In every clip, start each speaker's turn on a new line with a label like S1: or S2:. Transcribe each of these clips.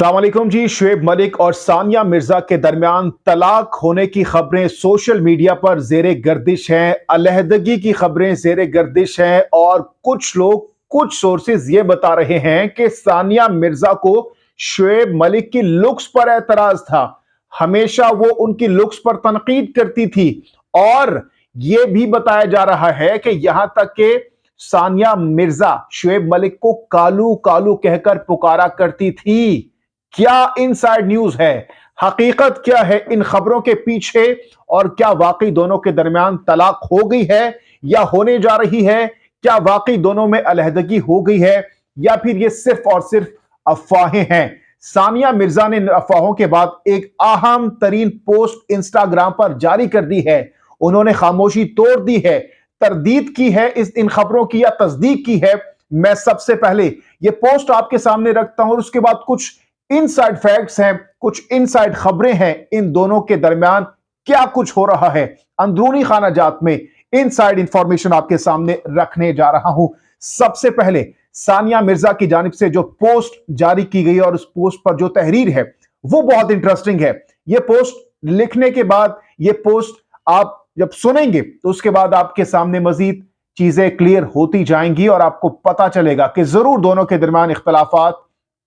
S1: अस्सलाम वालेकुम जी। शुएब मलिक और सानिया मिर्जा के दरमियान तलाक होने की खबरें सोशल मीडिया पर जेरे गर्दिश हैं, अलहदगी की खबरें जेरे गर्दिश हैं और कुछ लोग, कुछ सोर्सेज ये बता रहे हैं कि सानिया मिर्जा को शुएब मलिक की लुक्स पर एतराज था। हमेशा वो उनकी लुक्स पर तनकीद करती थी और यह भी बताया जा रहा है कि यहां तक के सानिया मिर्जा शुएब मलिक को कालू कालू कहकर पुकारा करती थी। क्या इनसाइड न्यूज है, हकीकत क्या है इन खबरों के पीछे, और क्या वाकई दोनों के दरमियान तलाक हो गई है या होने जा रही है? क्या वाकई दोनों में अलहदगी हो गई है या फिर ये सिर्फ और सिर्फ अफवाहें हैं? सानिया मिर्जा ने इन अफवाहों के बाद एक अहम तरीन पोस्ट इंस्टाग्राम पर जारी कर दी है। उन्होंने खामोशी तोड़ दी है, तरदीद की है इन खबरों की या तस्दीक की है। मैं सबसे पहले ये पोस्ट आपके सामने रखता हूं और उसके बाद कुछ इनसाइड फैक्ट्स हैं, कुछ इनसाइड खबरें हैं। इन दोनों के दरमियान क्या कुछ हो रहा है अंदरूनी खानाजात में, इनसाइड इंफॉर्मेशन आपके सामने रखने जा रहा हूं। सबसे पहले सानिया मिर्जा की जानिब से जो पोस्ट जारी की गई और उस पोस्ट पर जो तहरीर है वो बहुत इंटरेस्टिंग है। यह पोस्ट लिखने के बाद, यह पोस्ट आप जब सुनेंगे तो उसके बाद आपके सामने मजीद चीजें क्लियर होती जाएंगी और आपको पता चलेगा कि जरूर दोनों के दरमियान इख्तलाफात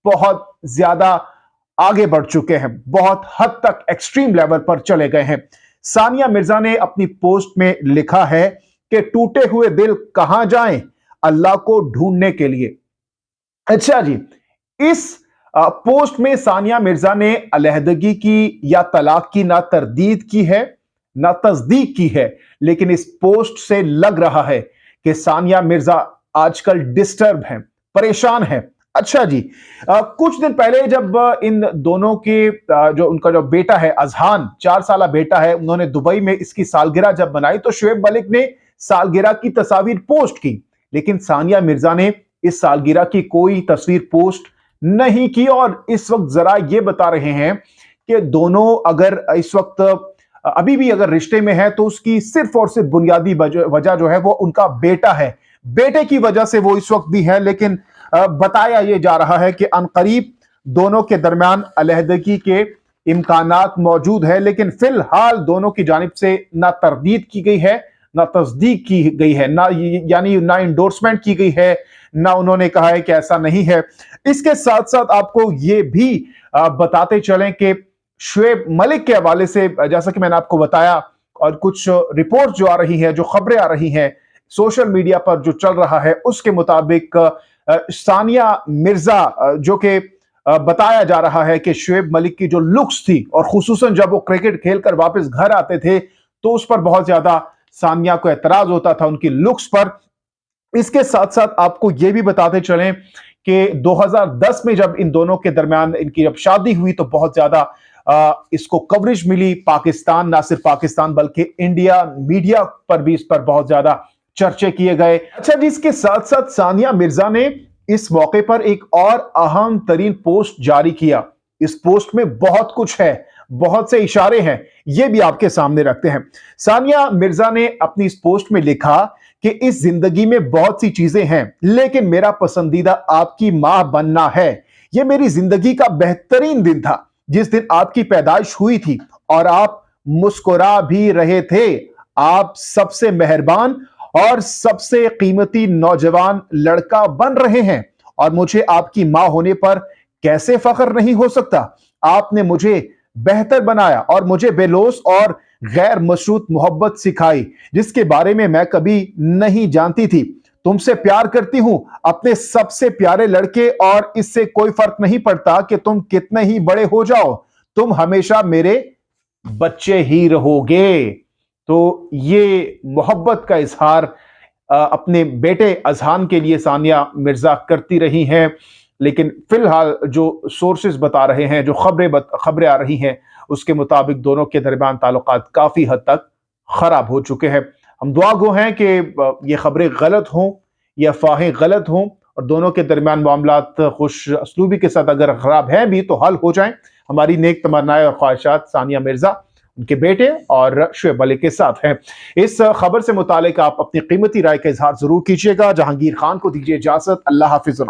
S1: बहुत ज्यादा आगे बढ़ चुके हैं, बहुत हद तक एक्सट्रीम लेवल पर चले गए हैं। सानिया मिर्जा ने अपनी पोस्ट में लिखा है कि टूटे हुए दिल कहां जाएं अल्लाह को ढूंढने के लिए। अच्छा जी, इस पोस्ट में सानिया मिर्जा ने अलहदगी की या तलाक की ना तरदीद की है ना तस्दीक की है, लेकिन इस पोस्ट से लग रहा है कि सानिया मिर्जा आजकल डिस्टर्ब हैं, परेशान हैं। अच्छा जी, कुछ दिन पहले जब इन दोनों के जो उनका जो बेटा है अजहान, 4 साल बेटा है, उन्होंने दुबई में इसकी सालगिरह जब मनाई तो शुएब मलिक ने सालगिरह की तस्वीर पोस्ट की, लेकिन सानिया मिर्जा ने इस सालगिरह की कोई तस्वीर पोस्ट नहीं की। और इस वक्त जरा ये बता रहे हैं कि दोनों अगर इस वक्त अभी भी अगर रिश्ते में है तो उसकी सिर्फ और सिर्फ बुनियादी वजह जो है वो उनका बेटा है। बेटे की वजह से वो इस वक्त भी है, लेकिन बताया यह जा रहा है कि अनकरीब दोनों के दरमियान अलहदगी के इम्कानात मौजूद है, लेकिन फिलहाल दोनों की जानिब से ना तरदीद की गई है ना तस्दीक की गई है, ना यानी ना इंडोर्समेंट की गई है, ना उन्होंने कहा है कि ऐसा नहीं है। इसके साथ साथ आपको यह भी बताते चलें कि शुएब मलिक के हवाले से, जैसा कि मैंने आपको बताया, और कुछ रिपोर्ट जो आ रही है, जो खबरें आ रही हैं सोशल मीडिया पर जो चल रहा है, उसके मुताबिक सानिया मिर्जा जो कि बताया जा रहा है कि शुएब मलिक की जो लुक्स थी, और खुसूसन जब वो क्रिकेट खेलकर वापस घर आते थे तो उस पर बहुत ज्यादा सानिया को एतराज होता था उनकी लुक्स पर। इसके साथ साथ आपको यह भी बताते चलें कि 2010 में जब इन दोनों के दरमियान इनकी जब शादी हुई तो बहुत ज्यादा इसको कवरेज मिली। पाकिस्तान, ना सिर्फ पाकिस्तान बल्कि इंडिया मीडिया पर भी इस पर बहुत ज्यादा चर्चे किए गए। अच्छा जी, इसके साथ साथ सानिया मिर्जा ने इस मौके पर एक और अहम तरीन पोस्ट जारी किया। इस पोस्ट में बहुत कुछ है, बहुत से इशारे हैं, ये भी आपके सामने रखते हैं। सानिया मिर्जा ने अपनी इस पोस्ट में लिखा कि इस जिंदगी में बहुत सी चीजें हैं, लेकिन मेरा पसंदीदा आपकी मां बनना है। यह मेरी जिंदगी का बेहतरीन दिन था जिस दिन आपकी पैदाइश हुई थी और आप मुस्कुरा भी रहे थे। आप सबसे मेहरबान और सबसे कीमती नौजवान लड़का बन रहे हैं और मुझे आपकी मां होने पर कैसे फख्र नहीं हो सकता। आपने मुझे बेहतर बनाया और मुझे बेलोस और गैर मशरूत मोहब्बत सिखाई जिसके बारे में मैं कभी नहीं जानती थी। तुमसे प्यार करती हूं, अपने सबसे प्यारे लड़के, और इससे कोई फर्क नहीं पड़ता कि तुम कितने ही बड़े हो जाओ, तुम हमेशा मेरे बच्चे ही रहोगे। तो ये मोहब्बत का इजहार अपने बेटे अजहान के लिए सानिया मिर्जा करती रही हैं, लेकिन फिलहाल जो सोर्सेज बता रहे हैं, जो खबरें आ रही हैं, उसके मुताबिक दोनों के दरमियान ताल्लुकात काफी हद तक खराब हो चुके हैं। हम दुआ गो हैं कि ये खबरें गलत हों, ये अफवाहें गलत हों और दोनों के दरमियान मामलात खुश असलूबी के साथ अगर खराब हैं भी तो हल हो जाएं। हमारी नेक तमन्नाएं और ख्वाहिशात सानिया मिर्जा, उनके बेटे और शुएब मलिक के साथ हैं। इस खबर से मुतालिक आप अपनी कीमती राय का इजहार जरूर कीजिएगा। जहांगीर खान को दीजिए इजाजत। अल्लाह हाफिज।